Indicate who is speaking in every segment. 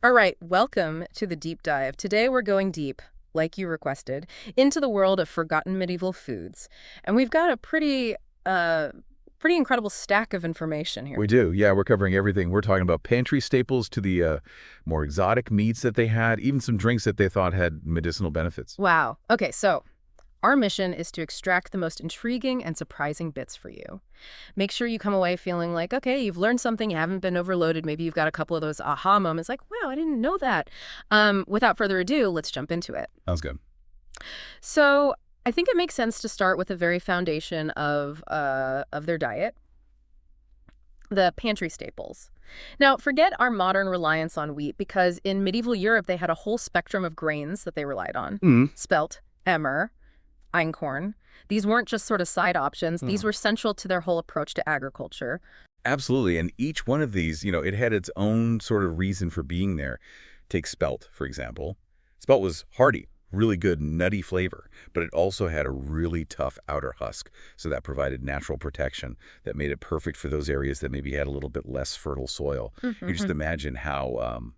Speaker 1: All right, welcome to the deep dive. Today we're going deep, like you requested, into the world of forgotten medieval foods. And we've got a uh pretty incredible stack of information here.
Speaker 2: We do. Yeah, we're covering everything. We're talking about pantry staples to the more exotic meats that they had, even some drinks that they thought had medicinal benefits.
Speaker 1: Wow. Okay, so our mission is to extract the most intriguing and surprising bits for you. Make sure you come away feeling like, okay, you've learned something, you haven't been overloaded. Maybe you've got a couple of those aha moments like, wow, I didn't know that. Without further ado, let's jump into it.
Speaker 2: Sounds good.
Speaker 1: So I think it makes sense to start with the very foundation of their diet, the pantry staples. Now, forget our modern reliance on wheat because in medieval Europe they had a whole spectrum of grains that they relied on.
Speaker 2: Mm.
Speaker 1: Spelt, emmer, einkorn. These weren't just sort of side options. These
Speaker 2: Mm.
Speaker 1: were central to their whole approach to agriculture.
Speaker 2: Absolutely. And each one of these, it had its own sort of reason for being there. Take spelt, for example. Spelt was hearty, really good, nutty flavor, but it also had a really tough outer husk. So that provided natural protection that made it perfect for those areas that maybe had a little bit less fertile soil. You just
Speaker 1: Mhm.
Speaker 2: imagine how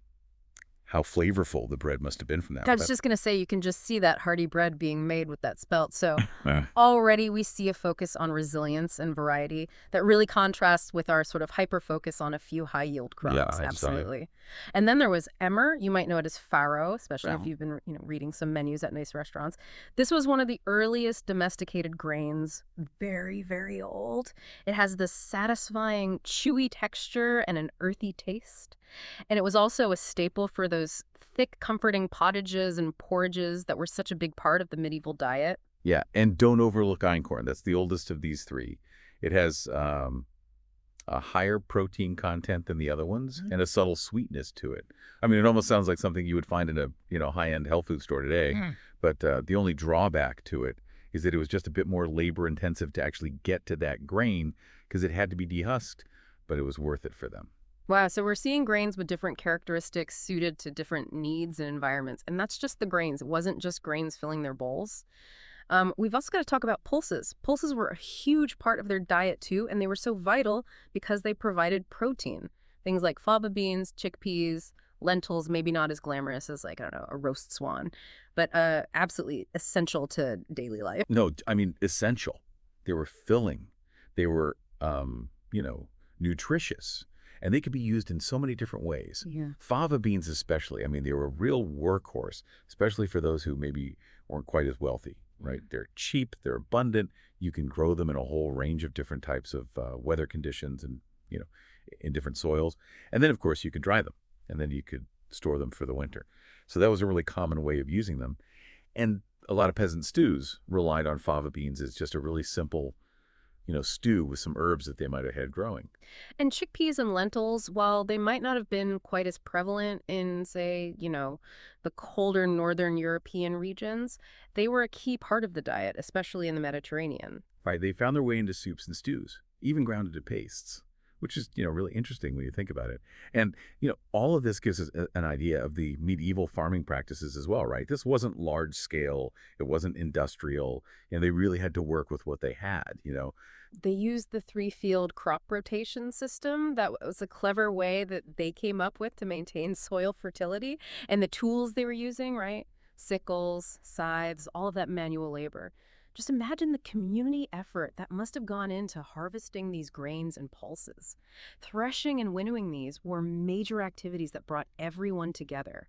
Speaker 2: flavorful the bread must have been from that.
Speaker 1: I was just going to say, you can just see that hearty bread being made with that spelt. So
Speaker 2: Uh,
Speaker 1: already we see a focus on resilience and variety that really contrasts with our sort of hyper focus on a few high yield
Speaker 2: yeah,
Speaker 1: crops.
Speaker 2: I saw it.
Speaker 1: Absolutely. And then there was emmer. You might know it as farro, especially if
Speaker 2: Well,
Speaker 1: you've been, reading some menus at nice restaurants. This was one of the earliest domesticated grains, very, very old. It has this satisfying, chewy texture and an earthy taste. And it was also a staple for those thick, comforting pottages and porridges that were such a big part of the medieval diet.
Speaker 2: yeah, and don't overlook einkorn. That's the oldest of these three. It has a higher protein content than the other ones
Speaker 1: Mhm.
Speaker 2: and a subtle sweetness to it. I mean, it almost sounds like something you would find in a high-end health food store today.
Speaker 1: Mm.
Speaker 2: But the only drawback to it is that it was just a bit more labor intensive to actually get to that grain because it had to be dehusked, but it was worth it for them.
Speaker 1: Wow, so we're seeing grains with different characteristics suited to different needs and environments. And that's just the grains. It wasn't just grains filling their bowls. We've also got to talk about pulses. Pulses were a huge part of their diet too, and they were so vital because they provided protein. Things like fava beans, chickpeas, lentils, maybe not as glamorous as like, I don't know, a roast swan, but absolutely essential to daily life.
Speaker 2: No, I mean, essential. They were filling. They were, nutritious. And they could be used in so many different ways.
Speaker 1: Yeah.
Speaker 2: Fava beans especially, I mean, they were a real workhorse, especially for those who maybe weren't quite as wealthy, right? They're cheap, they're abundant. You can grow them in a whole range of different types of weather conditions and, you know, in different soils. And then, of course, you could dry them, and then you could store them for the winter. So that was a really common way of using them. And a lot of peasant stews relied on fava beans as just a really simple, stew with some herbs that they might have had growing.
Speaker 1: And chickpeas and lentils, while they might not have been quite as prevalent in, say, the colder northern European regions, they were a key part of the diet, especially in the Mediterranean.
Speaker 2: Right? They found their way into soups and stews, even ground into pastes, which is, really interesting when you think about it. And, all of this gives us an idea of the medieval farming practices as well, right? This wasn't large scale. It wasn't industrial. And they really had to work with what they had.
Speaker 1: They used the three-field crop rotation system. That was a clever way that they came up with to maintain soil fertility. And the tools they were using, right? Sickles, scythes, all of that manual labor. Just imagine the community effort that must have gone into harvesting these grains and pulses. Threshing and winnowing these were major activities that brought everyone together.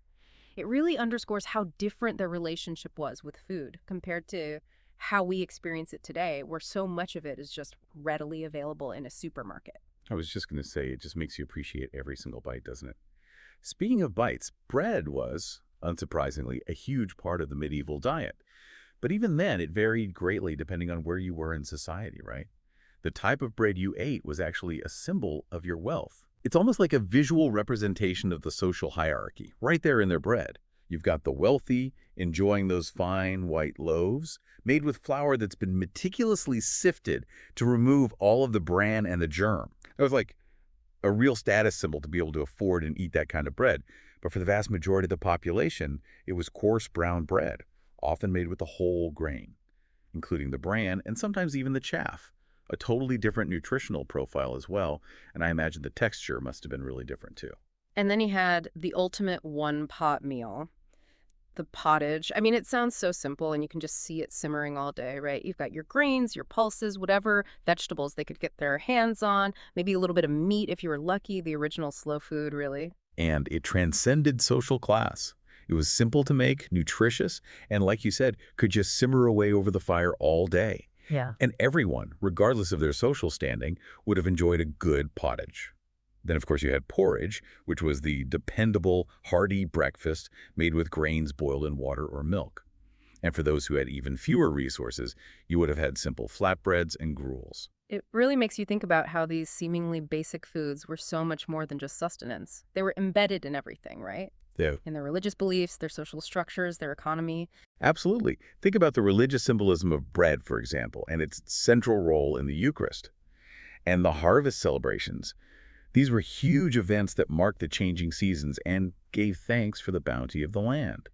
Speaker 1: It really underscores how different their relationship was with food compared to how we experience it today, where so much of it is just readily available in a supermarket.
Speaker 2: I was just going to say, it just makes you appreciate every single bite, doesn't it? Speaking of bites, bread was, unsurprisingly, a huge part of the medieval diet. But even then, it varied greatly depending on where you were in society, right? The type of bread you ate was actually a symbol of your wealth. It's almost like a visual representation of the social hierarchy, right there in their bread. You've got the wealthy enjoying those fine white loaves made with flour that's been meticulously sifted to remove all of the bran and the germ. It was like a real status symbol to be able to afford and eat that kind of bread. But for the vast majority of the population, it was coarse brown bread, often made with the whole grain, including the bran and sometimes even the chaff. A totally different nutritional profile as well, and I imagine the texture must have been really different too.
Speaker 1: And then he had the ultimate one-pot meal, the pottage. I mean, it sounds so simple, and you can just see it simmering all day, right? You've got your grains, your pulses, whatever vegetables they could get their hands on, maybe a little bit of meat if you were lucky, the original slow food, really.
Speaker 2: And it transcended social class. It was simple to make, nutritious, and like you said, could just simmer away over the fire all day.
Speaker 3: Yeah.
Speaker 2: And everyone, regardless of their social standing, would have enjoyed a good pottage. Then, of course, you had porridge, which was the dependable, hearty breakfast made with grains boiled in water or milk. And for those who had even fewer resources, you would have had simple flatbreads and gruels.
Speaker 1: It really makes you think about how these seemingly basic foods were so much more than just sustenance. They were embedded in everything, right?
Speaker 2: Yeah,
Speaker 1: In their religious beliefs, their social structures, their economy.
Speaker 2: absolutely. Think about the religious symbolism of bread, for example, and its central role in the Eucharist. And the harvest celebrations. These were huge events that marked the changing seasons and gave thanks for the bounty of the land.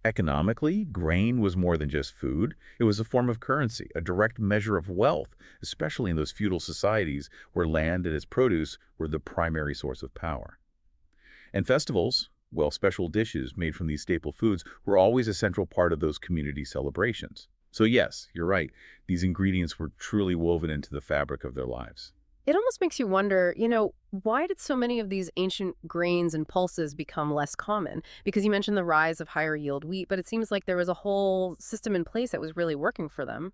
Speaker 2: Economically, grain was more than just food. It was a form of currency, a direct measure of wealth, especially in those feudal societies where land and its produce were the primary source of power. And festivals, well, special dishes made from these staple foods were always a central part of those community celebrations. So yes, you're right, these ingredients were truly woven into the fabric of their lives.
Speaker 1: It almost makes you wonder, why did so many of these ancient grains and pulses become less common? Because you mentioned the rise of higher yield wheat, but it seems like there was a whole system in place that was really working for them.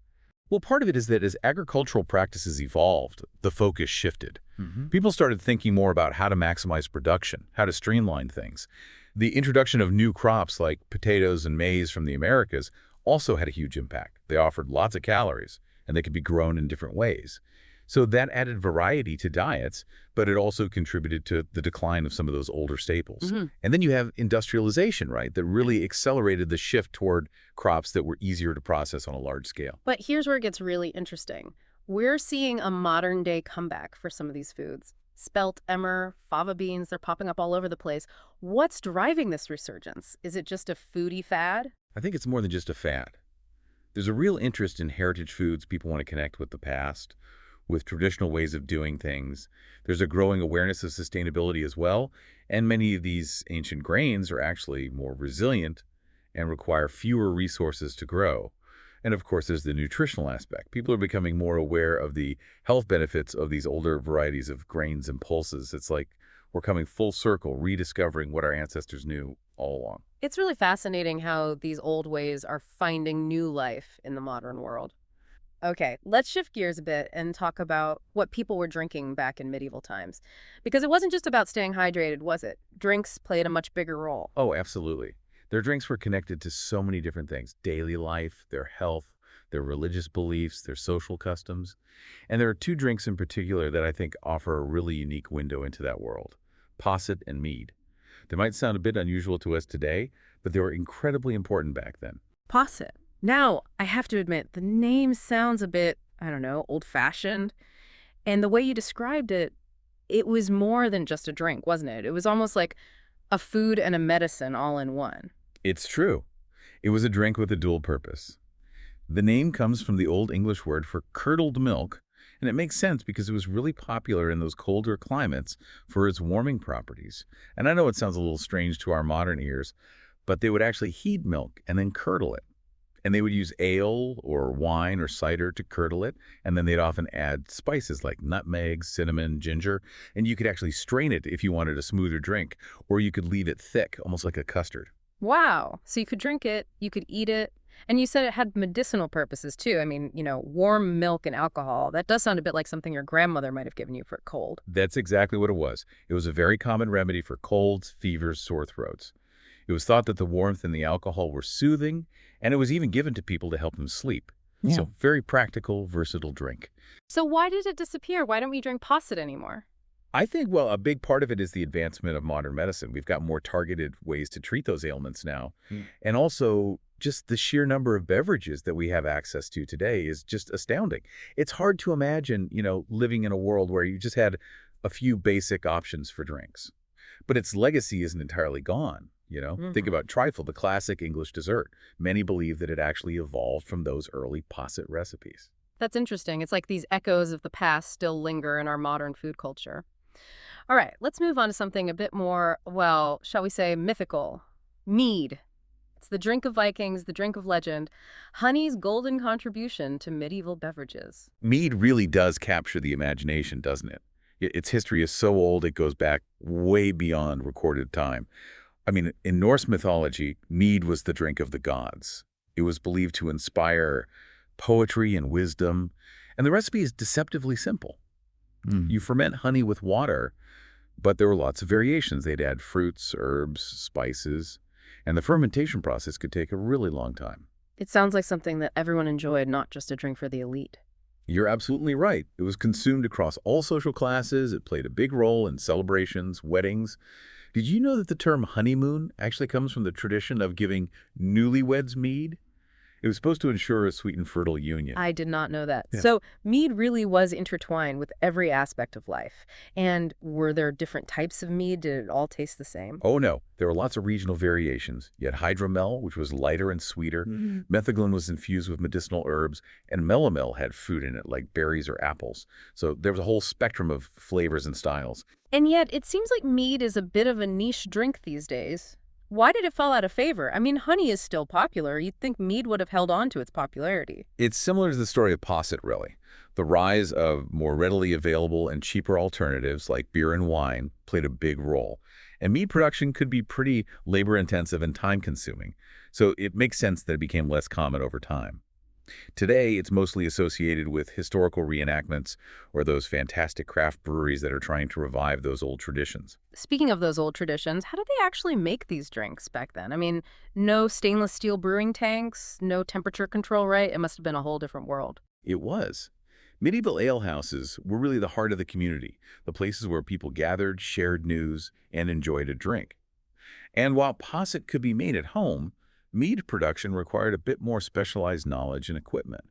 Speaker 2: Well, part of it is that as agricultural practices evolved, the focus shifted.
Speaker 3: Hmm.
Speaker 2: People started thinking more about how to maximize production, how to streamline things. The introduction of new crops like potatoes and maize from the Americas also had a huge impact. They offered lots of calories, and they could be grown in different ways. So that added variety to diets, but it also contributed to the decline of some of those older staples.
Speaker 1: Hmm.
Speaker 2: And then you have industrialization, right, that really accelerated the shift toward crops that were easier to process on a large scale.
Speaker 1: But here's where it gets really interesting. We're seeing a modern day comeback for some of these foods. Spelt emmer, fava beans, they're popping up all over the place. What's driving this resurgence? Is it just a foodie fad?
Speaker 2: I think it's more than just a fad. There's a real interest in heritage foods. People want to connect with the past, with traditional ways of doing things. There's a growing awareness of sustainability as well, and many of these ancient grains are actually more resilient and require fewer resources to grow. And of course, there's the nutritional aspect. People are becoming more aware of the health benefits of these older varieties of grains and pulses. It's like we're coming full circle, rediscovering what our ancestors knew all along.
Speaker 1: It's really fascinating how these old ways are finding new life in the modern world. Okay, let's shift gears a bit and talk about what people were drinking back in medieval times. Because it wasn't just about staying hydrated, was it? Drinks played a much bigger role.
Speaker 2: Oh, absolutely. Their drinks were connected to so many different things: daily life, their health, their religious beliefs, their social customs. And there are two drinks in particular that I think offer a really unique window into that world: posset and mead. They might sound a bit unusual to us today, but they were incredibly important back then.
Speaker 1: Posset. Now, I have to admit, the name sounds a bit, I don't know, old-fashioned. And the way you described it, it was more than just a drink, wasn't it? It was almost like a food and a medicine all in one.
Speaker 2: It's true. It was a drink with a dual purpose. The name comes from the Old English word for curdled milk, and it makes sense because it was really popular in those colder climates for its warming properties. And I know it sounds a little strange to our modern ears, but they would actually heat milk and then curdle it. And they would use ale or wine or cider to curdle it, and then they'd often add spices like nutmeg, cinnamon, ginger, and you could actually strain it if you wanted a smoother drink, or you could leave it thick, almost like a custard.
Speaker 1: Wow. So you could drink it, you could eat it, and you said it had medicinal purposes too. I mean, warm milk and alcohol. That does sound a bit like something your grandmother might have given you for a cold.
Speaker 2: That's exactly what it was. It was a very common remedy for colds, fevers, sore throats. It was thought that the warmth and the alcohol were soothing, and it was even given to people to help them sleep.
Speaker 3: Yeah.
Speaker 2: So very practical, versatile drink.
Speaker 1: So why did it disappear? Why don't we drink posset anymore?
Speaker 2: I think, well, a big part of it is the advancement of modern medicine. We've got more targeted ways to treat those ailments now. And also, just the sheer number of beverages that we have access to today is just astounding. It's hard to imagine, living in a world where you just had a few basic options for drinks. But its legacy isn't entirely gone. Think about trifle, the classic English dessert. Many believe that it actually evolved from those early posset recipes.
Speaker 1: That's interesting. It's like these echoes of the past still linger in our modern food culture. All right, let's move on to something a bit more, well, shall we say, mythical. Mead. It's the drink of Vikings, the drink of legend, honey's golden contribution to medieval beverages.
Speaker 2: Mead really does capture the imagination, doesn't it? Its history is so old it goes back way beyond recorded time. I mean, in Norse mythology, mead was the drink of the gods. It was believed to inspire poetry and wisdom, and the recipe is deceptively simple.
Speaker 3: Mm.
Speaker 2: You ferment honey with water, but there were lots of variations. They'd add fruits, herbs, spices, and the fermentation process could take a really long time.
Speaker 1: It sounds like something that everyone enjoyed, not just a drink for the elite.
Speaker 2: You're absolutely right. It was consumed across all social classes. It played a big role in celebrations, weddings. Did you know that the term honeymoon actually comes from the tradition of giving newlyweds mead? It was supposed to ensure a sweet and fertile union.
Speaker 1: I did not know that.
Speaker 2: Yeah.
Speaker 1: So mead really was intertwined with every aspect of life. And were there different types of mead? Did it all taste the same?
Speaker 2: Oh no, there were lots of regional variations. You had hydromel, which was lighter and sweeter. Metheglin was infused with medicinal herbs, and melomel had fruit in it, like berries or apples. So there was a whole spectrum of flavors and styles.
Speaker 1: And yet, it seems like mead is a bit of a niche drink these days. Why did it fall out of favor? I mean, honey is still popular. You'd think mead would have held on to its popularity.
Speaker 2: It's similar to the story of posset, really. The rise of more readily available and cheaper alternatives like beer and wine played a big role. And mead production could be pretty labor-intensive and time-consuming, so it makes sense that it became less common over time. Today, it's mostly associated with historical reenactments or those fantastic craft breweries that are trying to revive those old traditions.
Speaker 1: Speaking of those old traditions, how did they actually make these drinks back then? I mean, no stainless steel brewing tanks, no temperature control, right? It must have been a whole different world.
Speaker 2: It was. Medieval alehouses were really the heart of the community, the places where people gathered, shared news, and enjoyed a drink. And while posset could be made at home, mead production required a bit more specialized knowledge and equipment.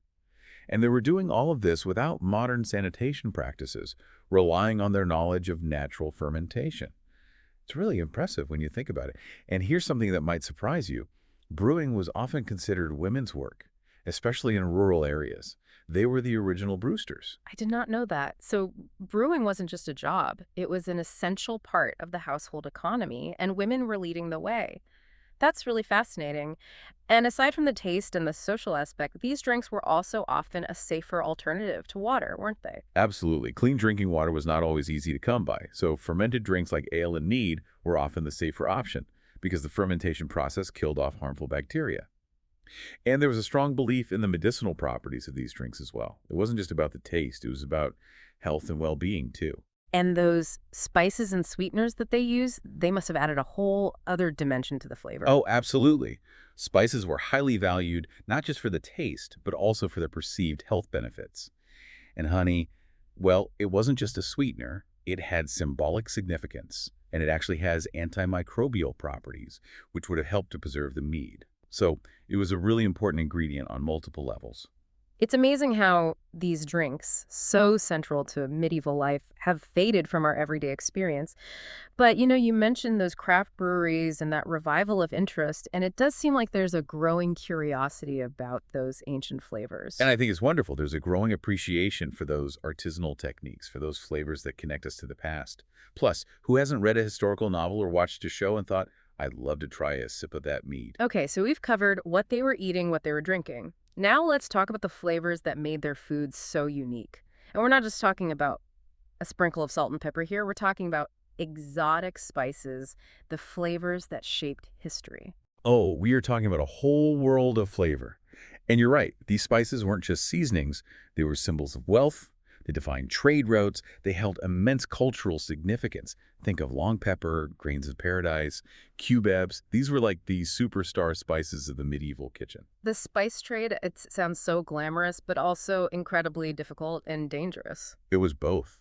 Speaker 2: And they were doing all of this without modern sanitation practices, relying on their knowledge of natural fermentation. It's really impressive when you think about it. And here's something that might surprise you. Brewing was often considered women's work, especially in rural areas. They were the original brewsters.
Speaker 1: I did not know that. So brewing wasn't just a job. It was an essential part of the household economy, and women were leading the way. That's really fascinating. And aside from the taste and the social aspect, these drinks were also often a safer alternative to water, weren't they?
Speaker 2: Absolutely. Clean drinking water was not always easy to come by, so fermented drinks like ale and mead were often the safer option because the fermentation process killed off harmful bacteria. And there was a strong belief in the medicinal properties of these drinks as well. It wasn't just about the taste, it was about health and well-being too.
Speaker 1: And those spices and sweeteners that they use, they must have added a whole other dimension to the flavor.
Speaker 2: Oh, absolutely. Spices were highly valued, not just for the taste, but also for their perceived health benefits. And honey, well, it wasn't just a sweetener. It had symbolic significance, and it actually has antimicrobial properties, which would have helped to preserve the mead. So it was a really important ingredient on multiple levels.
Speaker 1: It's amazing how these drinks, so central to medieval life, have faded from our everyday experience. But, you mentioned those craft breweries and that revival of interest, and it does seem like there's a growing curiosity about those ancient flavors.
Speaker 2: And I think it's wonderful. There's a growing appreciation for those artisanal techniques, for those flavors that connect us to the past. Plus, who hasn't read a historical novel or watched a show and thought, I'd love to try a sip of that mead?
Speaker 1: Okay, so we've covered what they were eating, what they were drinking. Now let's talk about the flavors that made their foods so unique. And we're not just talking about a sprinkle of salt and pepper here. We're talking about exotic spices, the flavors that shaped history.
Speaker 2: Oh, we are talking about a whole world of flavor. And you're right, these spices weren't just seasonings. They were symbols of wealth. They defined trade routes. They held immense cultural significance. Think of long pepper, grains of paradise, cubebs. These were like the superstar spices of the medieval kitchen.
Speaker 1: The spice trade, it sounds so glamorous, but also incredibly difficult and dangerous.
Speaker 2: It was both.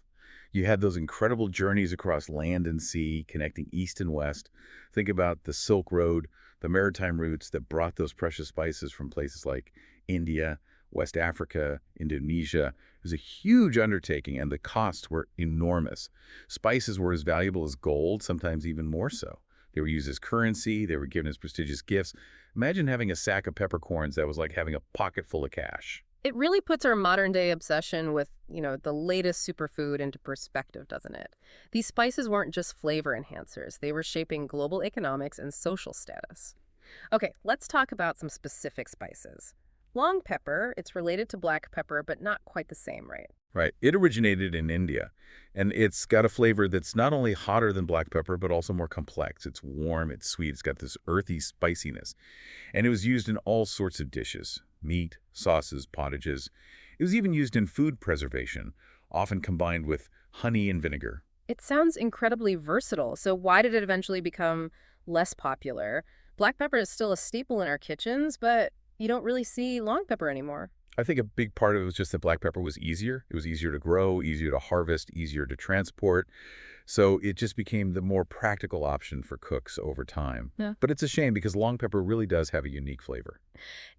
Speaker 2: You had those incredible journeys across land and sea, connecting east and west. Think about the Silk Road, the maritime routes that brought those precious spices from places like India, West Africa, Indonesia. It was a huge undertaking, and the costs were enormous. Spices were as valuable as gold, sometimes even more so. They were used as currency. They were given as prestigious gifts. Imagine having a sack of peppercorns that was like having a pocket full of cash.
Speaker 1: It really puts our modern day obsession with, the latest superfood into perspective, doesn't it? These spices weren't just flavor enhancers, they were shaping global economics and social status. Okay, let's talk about some specific spices. Long pepper, it's related to black pepper, but not quite the same, right?
Speaker 2: Right. It originated in India, and it's got a flavor that's not only hotter than black pepper, but also more complex. It's warm, it's sweet, it's got this earthy spiciness. And it was used in all sorts of dishes, meat, sauces, pottages. It was even used in food preservation, often combined with honey and vinegar.
Speaker 1: It sounds incredibly versatile, so why did it eventually become less popular? Black pepper is still a staple in our kitchens, but you don't really see long pepper anymore.
Speaker 2: I think a big part of it was just that black pepper was easier. It was easier to grow, easier to harvest, easier to transport. So it just became the more practical option for cooks over time.
Speaker 1: Yeah.
Speaker 2: But it's a shame because long pepper really does have a unique flavor.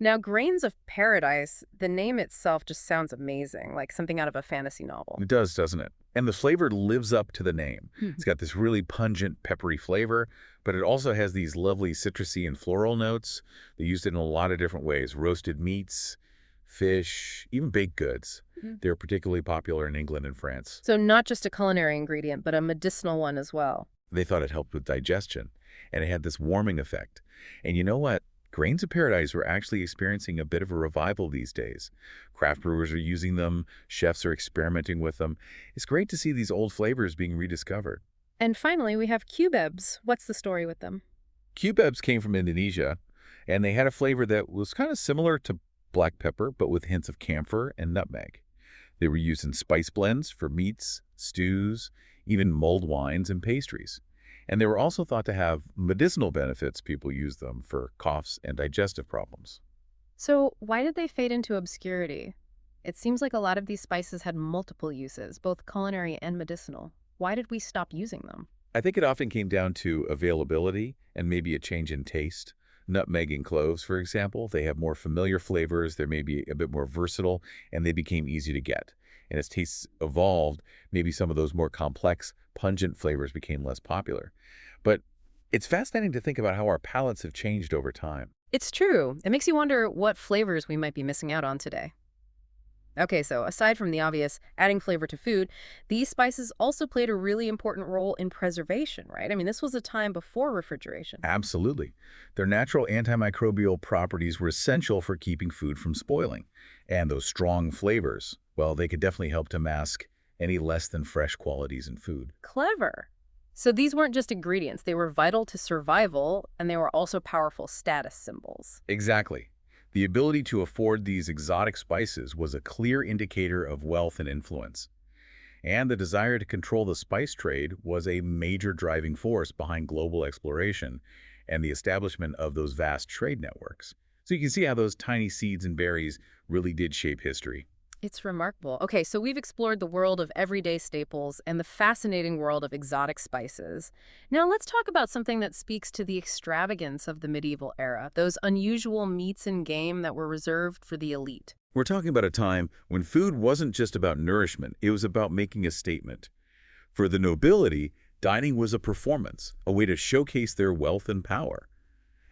Speaker 1: Now, grains of paradise, the name itself just sounds amazing, like something out of a fantasy novel.
Speaker 2: It does, doesn't it? And the flavor lives up to the name. It's got this really pungent, peppery flavor, but it also has these lovely citrusy and floral notes. They used it in a lot of different ways. Roasted meats, fish, even baked goods.
Speaker 1: Mhm.
Speaker 2: They're particularly popular in England and France.
Speaker 1: So not just a culinary ingredient, but a medicinal one as well.
Speaker 2: They thought it helped with digestion, and it had this warming effect. And you know what? Grains of Paradise were actually experiencing a bit of a revival these days. Craft brewers are using them, chefs are experimenting with them. It's great to see these old flavors being rediscovered.
Speaker 1: And finally, we have cubebs. What's the story with them?
Speaker 2: Cubebs came from Indonesia, and they had a flavor that was kind of similar to black pepper, but with hints of camphor and nutmeg. They were used in spice blends for meats, stews, even mulled wines and pastries. And they were also thought to have medicinal benefits. People used them for coughs and digestive problems.
Speaker 1: So why did they fade into obscurity? It seems like a lot of these spices had multiple uses, both culinary and medicinal. Why did we stop using them?
Speaker 2: I think it often came down to availability and maybe a change in taste. Nutmeg and cloves, for example, they have more familiar flavors, they're maybe a bit more versatile, and they became easy to get. And as tastes evolved, maybe some of those more complex, pungent flavors became less popular. But it's fascinating to think about how our palates have changed over time.
Speaker 1: It's true. It makes you wonder what flavors we might be missing out on today. Okay, so aside from the obvious adding flavor to food, these spices also played a really important role in preservation, right? I mean, this was a time before refrigeration.
Speaker 2: Absolutely. Their natural antimicrobial properties were essential for keeping food from spoiling. And those strong flavors, well, they could definitely help to mask any less than fresh qualities in food.
Speaker 1: Clever. So these weren't just ingredients, they were vital to survival, and they were also powerful status symbols.
Speaker 2: Exactly. The ability to afford these exotic spices was a clear indicator of wealth and influence. And the desire to control the spice trade was a major driving force behind global exploration and the establishment of those vast trade networks. So you can see how those tiny seeds and berries really did shape history.
Speaker 1: It's remarkable. Okay, so we've explored the world of everyday staples and the fascinating world of exotic spices. Now let's talk about something that speaks to the extravagance of the medieval era, those unusual meats and game that were reserved for the elite.
Speaker 2: We're talking about a time when food wasn't just about nourishment, it was about making a statement. For the nobility, dining was a performance, a way to showcase their wealth and power.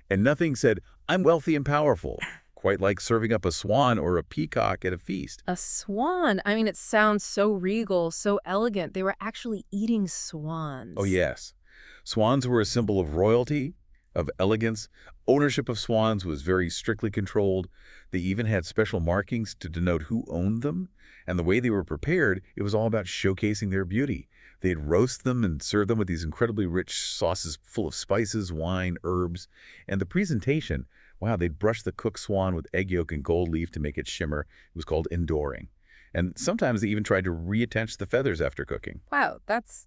Speaker 2: And nothing said, "I'm wealthy and powerful," quite like serving up a swan or a peacock at a feast.
Speaker 1: A swan. I mean, it sounds so regal, so elegant. They were actually eating swans.
Speaker 2: Oh, yes. Swans were a symbol of royalty, of elegance. Ownership of swans was very strictly controlled. They even had special markings to denote who owned them. And the way they were prepared, it was all about showcasing their beauty. They'd roast them and serve them with these incredibly rich sauces full of spices, wine, herbs. And the presentation, wow, they'd brush the cooked swan with egg yolk and gold leaf to make it shimmer. It was called endoring. And sometimes they even tried to reattach the feathers after cooking.
Speaker 1: Wow, that's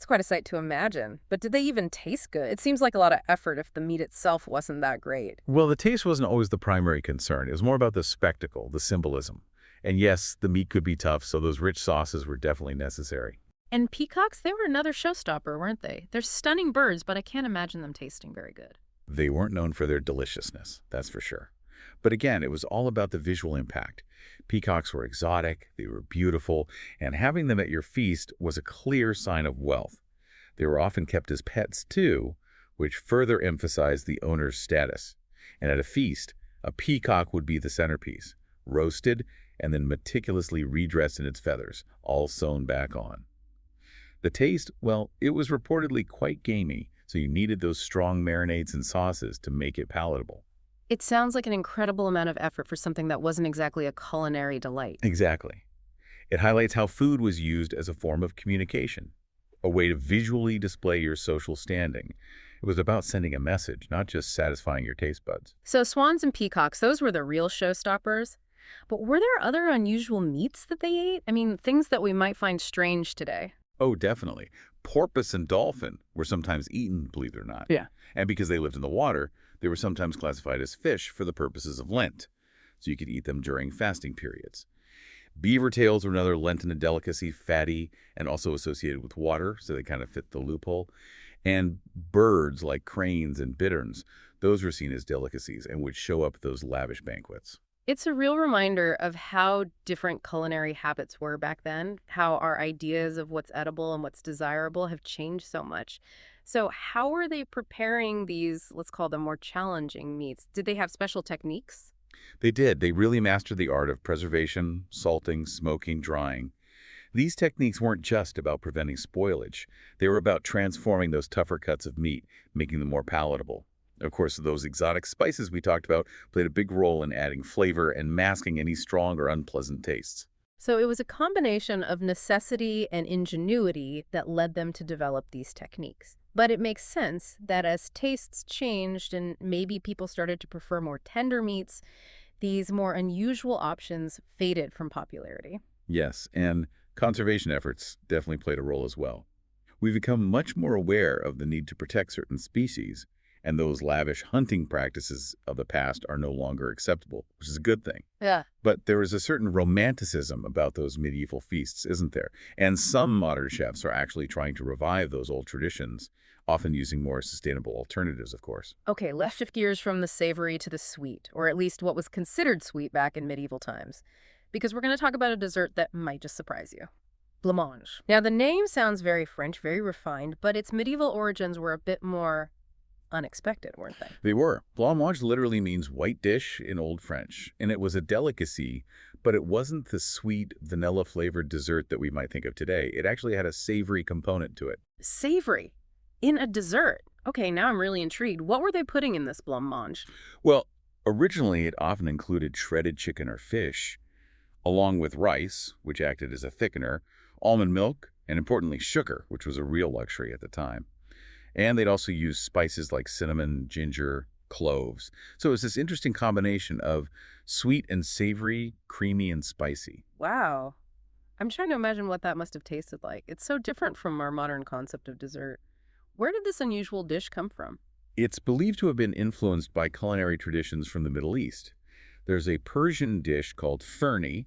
Speaker 1: quite a sight to imagine. But did they even taste good? It seems like a lot of effort if the meat itself wasn't that great.
Speaker 2: Well, the taste wasn't always the primary concern. It was more about the spectacle, the symbolism. And yes, the meat could be tough, so those rich sauces were definitely necessary.
Speaker 1: And peacocks, they were another showstopper, weren't they? They're stunning birds, but I can't imagine them tasting very good.
Speaker 2: They weren't known for their deliciousness, that's for sure. But again, it was all about the visual impact. Peacocks were exotic, they were beautiful, and having them at your feast was a clear sign of wealth. They were often kept as pets too, which further emphasized the owner's status. And at a feast, a peacock would be the centerpiece, roasted, and then meticulously redressed in its feathers, all sewn back on. The taste, well, it was reportedly quite gamey, so you needed those strong marinades and sauces to make it palatable.
Speaker 1: It sounds like an incredible amount of effort for something that wasn't exactly a culinary delight.
Speaker 2: Exactly. It highlights how food was used as a form of communication, a way to visually display your social standing. It was about sending a message, not just satisfying your taste buds.
Speaker 1: So swans and peacocks, those were the real showstoppers. But were there other unusual meats that they ate? I mean, things that we might find strange today.
Speaker 2: Oh, definitely. Porpoise and dolphin were sometimes eaten, believe it or not.
Speaker 1: Yeah.
Speaker 2: And because they lived in the water, they were sometimes classified as fish for the purposes of Lent, so you could eat them during fasting periods. Beaver tails were another Lenten delicacy, fatty and also associated with water, so they kind of fit the loophole. And birds like cranes and bitterns, those were seen as delicacies and would show up at those lavish banquets.
Speaker 1: It's a real reminder of how different culinary habits were back then, how our ideas of what's edible and what's desirable have changed so much. So how were they preparing these, let's call them more challenging meats? Did they have special techniques?
Speaker 2: They did. They really mastered the art of preservation, salting, smoking, drying. These techniques weren't just about preventing spoilage. They were about transforming those tougher cuts of meat, making them more palatable. Of course, those exotic spices we talked about played a big role in adding flavor and masking any strong or unpleasant tastes.
Speaker 1: So it was a combination of necessity and ingenuity that led them to develop these techniques. But it makes sense that as tastes changed and maybe people started to prefer more tender meats, these more unusual options faded from popularity.
Speaker 2: Yes, and conservation efforts definitely played a role as well. We've become much more aware of the need to protect certain species, and those lavish hunting practices of the past are no longer acceptable, which is a good thing.
Speaker 1: Yeah.
Speaker 2: But there is a certain romanticism about those medieval feasts, isn't there? And some modern chefs are actually trying to revive those old traditions, often using more sustainable alternatives, of course.
Speaker 1: Okay, let's shift gears from the savory to the sweet, or at least what was considered sweet back in medieval times, because we're going to talk about a dessert that might just surprise you. Blancmange. Now, the name sounds very French, very refined, but its medieval origins were a bit more unexpected, weren't they?
Speaker 2: They were. Blancmange literally means white dish in Old French, and it was a delicacy, but it wasn't the sweet, vanilla-flavored dessert that we might think of today. It actually had a savory component to it.
Speaker 1: Savory in a dessert. Okay, now I'm really intrigued. What were they putting in this blancmange?
Speaker 2: Well, originally it often included shredded chicken or fish, along with rice, which acted as a thickener, almond milk, and importantly sugar, which was a real luxury at the time. And they'd also use spices like cinnamon, ginger, cloves. So it was this interesting combination of sweet and savory, creamy and spicy.
Speaker 1: Wow. I'm trying to imagine what that must have tasted like. It's so different from our modern concept of dessert. Where did this unusual dish come from?
Speaker 2: It's believed to have been influenced by culinary traditions from the Middle East. There's a Persian dish called ferni,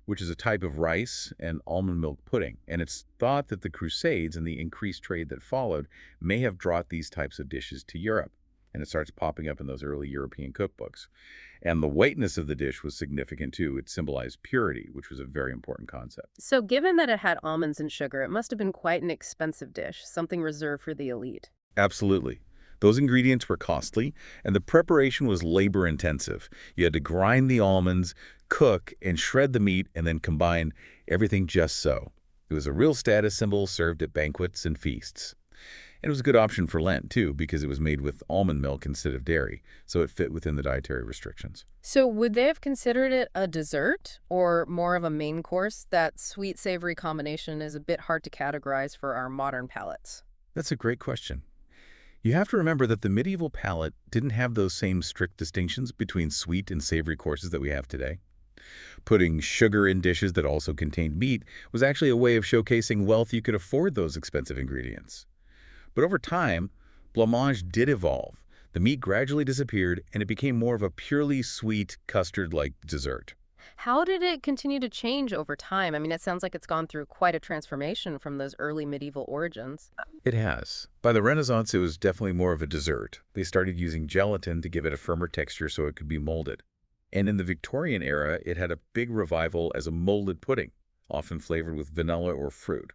Speaker 2: which is a type of rice and almond milk pudding. And it's thought that the Crusades and the increased trade that followed may have brought these types of dishes to Europe. And it starts popping up in those early European cookbooks. And the whiteness of the dish was significant too. It symbolized purity, which was a very important concept.
Speaker 1: So given that it had almonds and sugar, it must have been quite an expensive dish, something reserved for the elite.
Speaker 2: Absolutely. Those ingredients were costly, and the preparation was labor-intensive. You had to grind the almonds, cook, and shred the meat, and then combine everything just so. It was a real status symbol served at banquets and feasts. And it was a good option for Lent, too, because it was made with almond milk instead of dairy, so it fit within the dietary restrictions.
Speaker 1: So would they have considered it a dessert or more of a main course? That sweet-savory combination is a bit hard to categorize for our modern palates.
Speaker 2: That's a great question. You have to remember that the medieval palate didn't have those same strict distinctions between sweet and savory courses that we have today. Putting sugar in dishes that also contained meat was actually a way of showcasing wealth you could afford those expensive ingredients. But over time, blancmange did evolve. The meat gradually disappeared, and it became more of a purely sweet, custard-like dessert.
Speaker 1: How did it continue to change over time? I mean, it sounds like it's gone through quite a transformation from those early medieval origins.
Speaker 2: It has. By the Renaissance, it was definitely more of a dessert. They started using gelatin to give it a firmer texture so it could be molded. And in the Victorian era, it had a big revival as a molded pudding, often flavored with vanilla or fruit.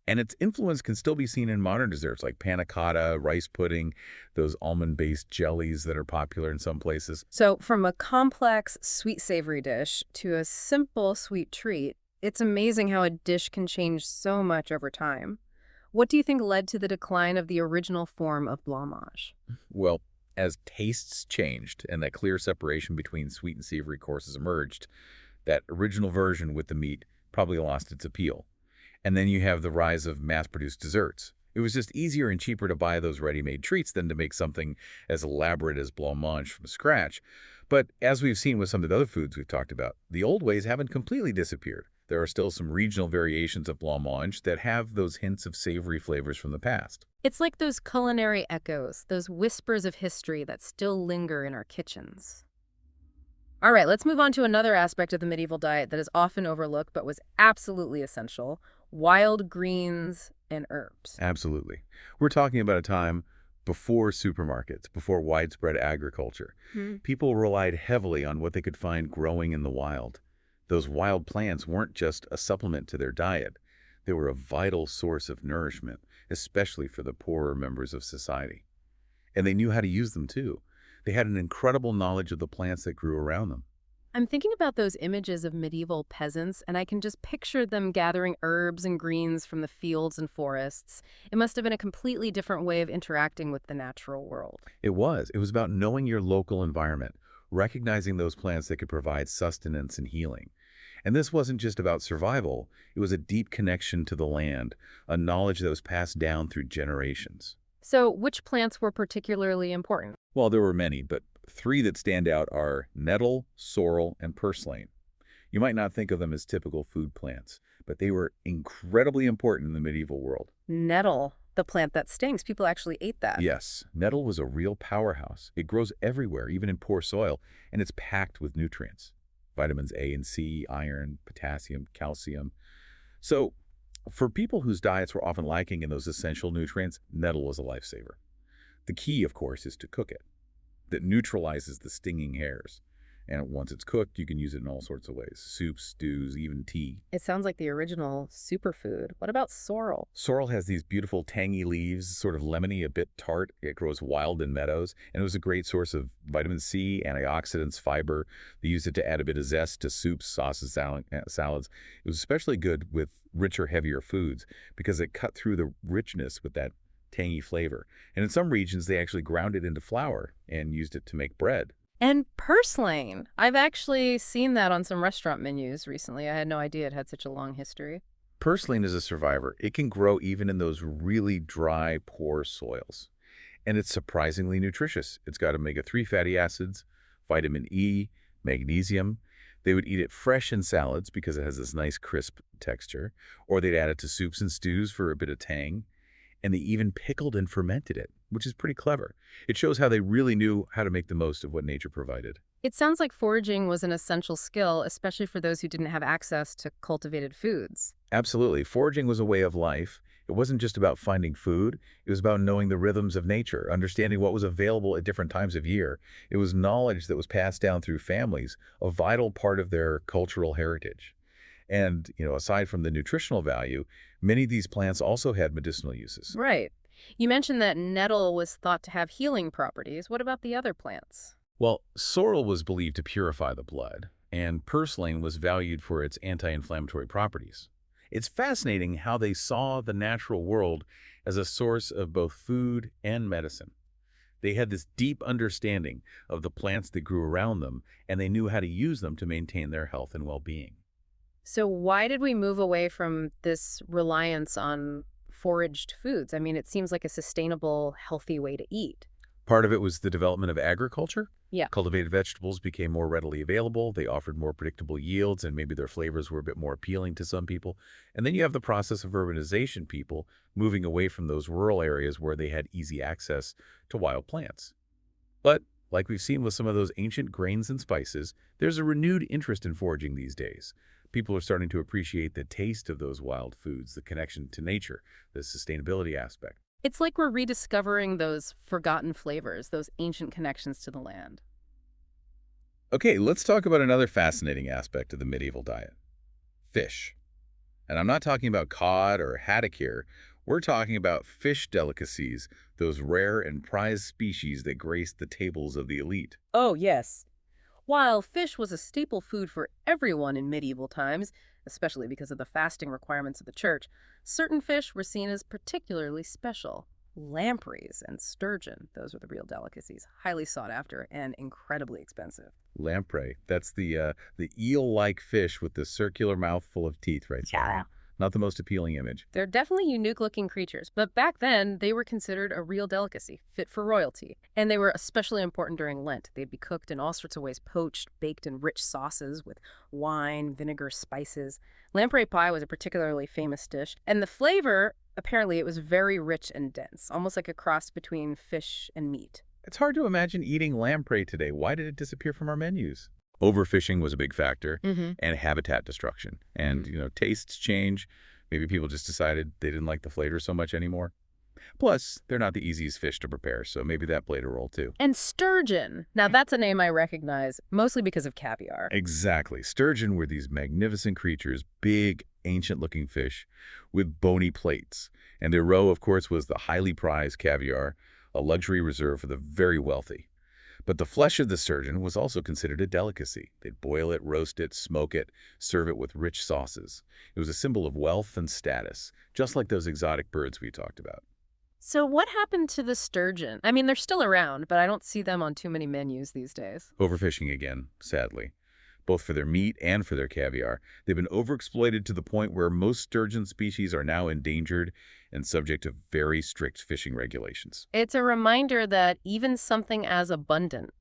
Speaker 2: And its influence can still be seen in modern desserts like panna cotta, rice pudding, those almond-based jellies that are popular in some places.
Speaker 1: So, from a complex sweet savory dish to a simple sweet treat, it's amazing how a dish can change so much over time. What do you think led to the decline of the original form of blancmange?
Speaker 2: Well, as tastes changed and that clear separation between sweet and savory courses emerged, that original version with the meat probably lost its appeal. And then you have the rise of mass-produced desserts. It was just easier and cheaper to buy those ready-made treats than to make something as elaborate as blancmange from scratch. But as we've seen with some of the other foods we've talked about, the old ways haven't completely disappeared. There are still some regional variations of blancmange that have those hints of savory flavors from the past.
Speaker 1: It's like those culinary echoes, those whispers of history that still linger in our kitchens. All right, let's move on to another aspect of the medieval diet that is often overlooked but was absolutely essential: wild greens and herbs.
Speaker 2: Absolutely. We're talking about a time before supermarkets, before widespread agriculture.
Speaker 1: Hmm.
Speaker 2: People relied heavily on what they could find growing in the wild. Those wild plants weren't just a supplement to their diet. They were a vital source of nourishment, especially for the poorer members of society. And they knew how to use them too. They had an incredible knowledge of the plants that grew around them.
Speaker 1: I'm thinking about those images of medieval peasants, and I can just picture them gathering herbs and greens from the fields and forests. It must have been a completely different way of interacting with the natural world.
Speaker 2: It was. It was about knowing your local environment, recognizing those plants that could provide sustenance and healing. And this wasn't just about survival. It was a deep connection to the land, a knowledge that was passed down through generations.
Speaker 1: So, which plants were particularly important?
Speaker 2: Well, there were many, but three that stand out are nettle, sorrel, and purslane. You might not think of them as typical food plants, but they were incredibly important in the medieval world.
Speaker 1: Nettle, the plant that stings. People actually ate that.
Speaker 2: Yes, nettle was a real powerhouse. It grows everywhere, even in poor soil, and it's packed with nutrients. Vitamins A and C, iron, potassium, calcium. So, for people whose diets were often lacking in those essential nutrients, nettle was a lifesaver. The key, of course, is to cook it. That neutralizes the stinging hairs. And once it's cooked, you can use it in all sorts of ways. Soups, stews, even tea.
Speaker 1: It sounds like the original superfood. What about sorrel?
Speaker 2: Sorrel has these beautiful tangy leaves, sort of lemony, a bit tart. It grows wild in meadows, and it was a great source of vitamin C, antioxidants, fiber. They used it to add a bit of zest to soups, sauces, salads. It was especially good with richer, heavier foods because it cut through the richness with that tangy flavor. And in some regions, they actually ground it into flour and used it to make bread.
Speaker 1: And purslane. I've actually seen that on some restaurant menus recently. I had no idea it had such a long history.
Speaker 2: Purslane is a survivor. It can grow even in those really dry, poor soils. And it's surprisingly nutritious. It's got omega-3 fatty acids, vitamin E, magnesium. They would eat it fresh in salads because it has this nice crisp texture, or they'd add it to soups and stews for a bit of tang. And they even pickled and fermented it, which is pretty clever. It shows how they really knew how to make the most of what nature provided.
Speaker 1: It sounds like foraging was an essential skill, especially for those who didn't have access to cultivated foods.
Speaker 2: Absolutely. Foraging was a way of life. It wasn't just about finding food. It was about knowing the rhythms of nature, understanding what was available at different times of year. It was knowledge that was passed down through families, a vital part of their cultural heritage. And, aside from the nutritional value, many of these plants also had medicinal uses.
Speaker 1: Right. You mentioned that nettle was thought to have healing properties. What about the other plants?
Speaker 2: Well, sorrel was believed to purify the blood, and purslane was valued for its anti-inflammatory properties. It's fascinating how they saw the natural world as a source of both food and medicine. They had this deep understanding of the plants that grew around them, and they knew how to use them to maintain their health and well-being.
Speaker 1: So why did we move away from this reliance on foraged foods? I mean, it seems like a sustainable, healthy way to eat.
Speaker 2: Part of it was the development of agriculture.
Speaker 1: Yeah.
Speaker 2: Cultivated vegetables became more readily available. They offered more predictable yields, and maybe their flavors were a bit more appealing to some people. And then you have the process of urbanization, people moving away from those rural areas where they had easy access to wild plants. But like we've seen with some of those ancient grains and spices, there's a renewed interest in foraging these days. People are starting to appreciate the taste of those wild foods, the connection to nature, the sustainability aspect.
Speaker 1: It's like we're rediscovering those forgotten flavors, those ancient connections to the land.
Speaker 2: Okay, let's talk about another fascinating aspect of the medieval diet: fish. And I'm not talking about cod or haddock here. We're talking about fish delicacies, those rare and prized species that grace the tables of the elite.
Speaker 1: Oh, yes. While fish was a staple food for everyone in medieval times, especially because of the fasting requirements of the church, certain fish were seen as particularly special. Lampreys and sturgeon, those were the real delicacies, highly sought after and incredibly expensive.
Speaker 2: Lamprey, that's the eel-like fish with the circular mouth full of teeth, right, Sarah?
Speaker 1: Yeah.
Speaker 2: Not the most appealing image.
Speaker 1: They're definitely unique looking creatures, but back then they were considered a real delicacy, fit for royalty. And they were especially important during Lent. They'd be cooked in all sorts of ways, poached, baked in rich sauces with wine, vinegar, spices. Lamprey pie was a particularly famous dish, and the flavor, apparently, it was very rich and dense, almost like a cross between fish and meat.
Speaker 2: It's hard to imagine eating lamprey today. Why did it disappear from our menus? Overfishing was a big factor,
Speaker 1: Mm-hmm.
Speaker 2: and habitat destruction. And, tastes change. Maybe people just decided they didn't like the flavor so much anymore. Plus, they're not the easiest fish to prepare, so maybe that played a role too.
Speaker 1: And sturgeon. Now, that's a name I recognize, mostly because of caviar.
Speaker 2: Exactly. Sturgeon were these magnificent creatures, big, ancient-looking fish with bony plates. And their roe, of course, was the highly prized caviar, a luxury reserved for the very wealthy. But the flesh of the sturgeon was also considered a delicacy. They'd boil it, roast it, smoke it, serve it with rich sauces. It was a symbol of wealth and status, just like those exotic birds we talked about.
Speaker 1: So, what happened to the sturgeon? I mean, they're still around, but I don't see them on too many menus these days.
Speaker 2: Overfishing again, sadly. Both for their meat and for their caviar. They've been overexploited to the point where most sturgeon species are now endangered and subject to very strict fishing regulations.
Speaker 1: It's a reminder that even something as abundant